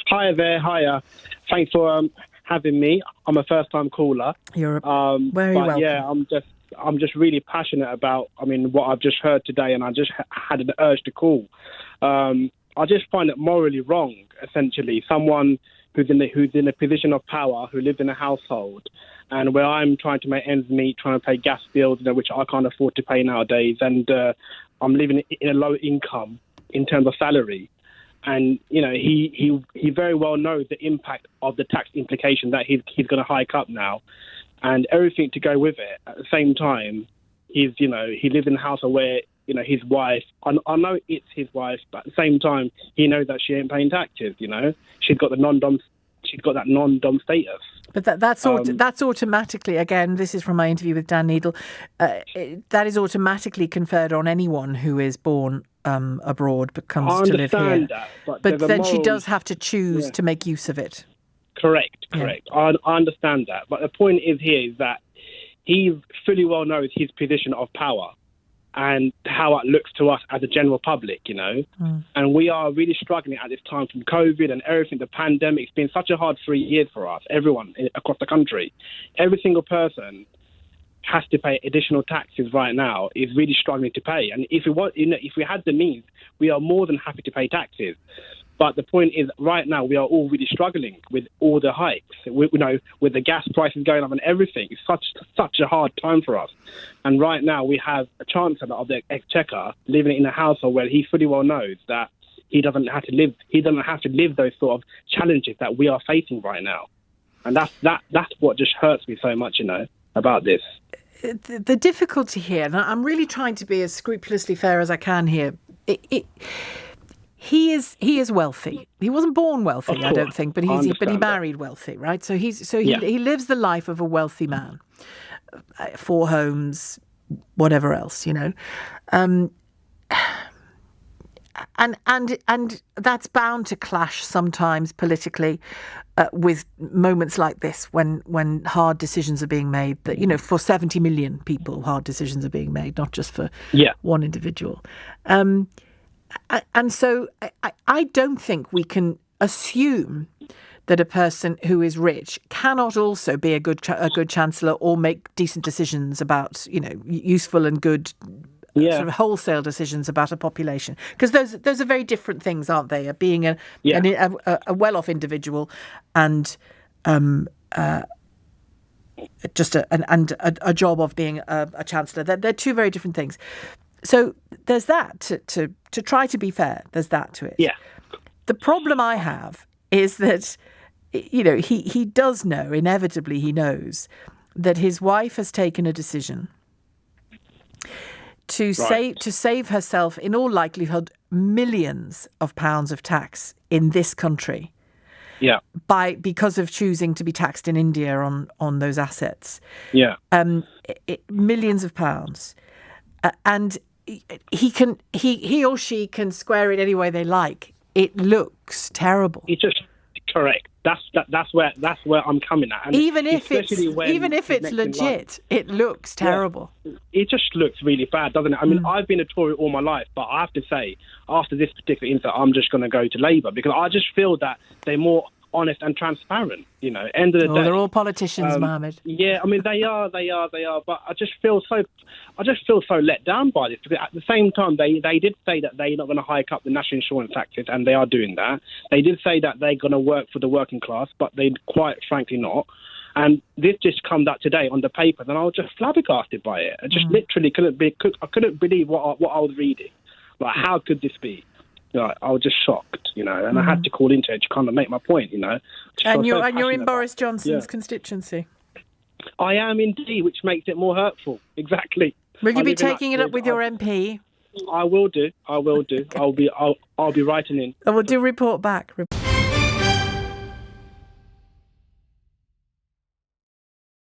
Hi there. Hiya. Thanks for having me. I'm a first-time caller. You're very welcome. Yeah, I'm just really passionate about, what I've just heard today, and I just had an urge to call. I just find it morally wrong, essentially. Someone who's in a position of power, who lives in a household, and where I'm trying to make ends meet, trying to pay gas bills, which I can't afford to pay nowadays, and I'm living in a low income in terms of salary. And, he very well knows the impact of the tax implication that he's going to hike up now, and everything to go with it. At the same time, he lives in a house where, his wife, I know it's his wife, but at the same time, he knows that she ain't paying taxes, She's got that non-dom status. But that's automatically, again, this is from my interview with Dan Needle, that is automatically conferred on anyone who is born abroad but comes to live here. That, but then she does have to choose to make use of it. Correct. Yeah. I understand that. But the point is that he fully well knows his position of power and how it looks to us as a general public, And we are really struggling at this time from COVID and everything, the pandemic. It's been such a hard 3 years for us, everyone across the country. Every single person has to pay additional taxes right now, is really struggling to pay. And if we had the means, we are more than happy to pay taxes. But the point is, right now, we are all really struggling with all the hikes. With the gas prices going up and everything. It's such a hard time for us. And right now, we have a chancellor of the Exchequer living in a household where he fully well knows that he doesn't have to live. He doesn't have to live those sort of challenges that we are facing right now. And that's what just hurts me so much, about this. The difficulty here, and I'm really trying to be as scrupulously fair as I can here. He is wealthy. He wasn't born wealthy, I don't think, but he married wealthy, right? So he lives the life of a wealthy man, 4 homes, whatever else, and that's bound to clash sometimes politically with moments like this when hard decisions are being made. That for 70 million people, hard decisions are being made, not just for one individual. And so I don't think we can assume that a person who is rich cannot also be a good chancellor or make decent decisions about, useful and good sort of wholesale decisions about a population. Because those are very different things, aren't they? Being a well-off individual and just a job of being a chancellor. They're two very different things. So there's that to try to be fair. There's that to it. Yeah. The problem I have is that he does know, inevitably he knows, that his wife has taken a decision to save herself, in all likelihood, millions of pounds of tax in this country. Yeah. Because of choosing to be taxed in India on those assets. Yeah. Millions of pounds. And he or she can square it any way they like. It looks terrible. It's just correct. That's where I'm coming at. And even if it's legit, it looks terrible. Yeah, it just looks really bad, doesn't it? I've been a Tory all my life, but I have to say, after this particular incident, I'm just going to go to Labour because I just feel that they're more honest and transparent. End of the day, they're all politicians, Mohammed. Yeah, they are. But I just feel so let down by this because at the same time they did say that they're not going to hike up the national insurance taxes, and they are doing that. They did say that they're going to work for the working class, but they quite frankly not. And this just comes out today on the paper, and I was just flabbergasted by it. I just literally I couldn't believe what I was reading. Like, how could this be? I was just shocked, and I had to call into it to kind of make my point, And you're in Boris Johnson's constituency. I am indeed, which makes it more hurtful. Exactly. Will you be taking it up with your MP? I will do. Okay. I'll be writing in. I will do report back.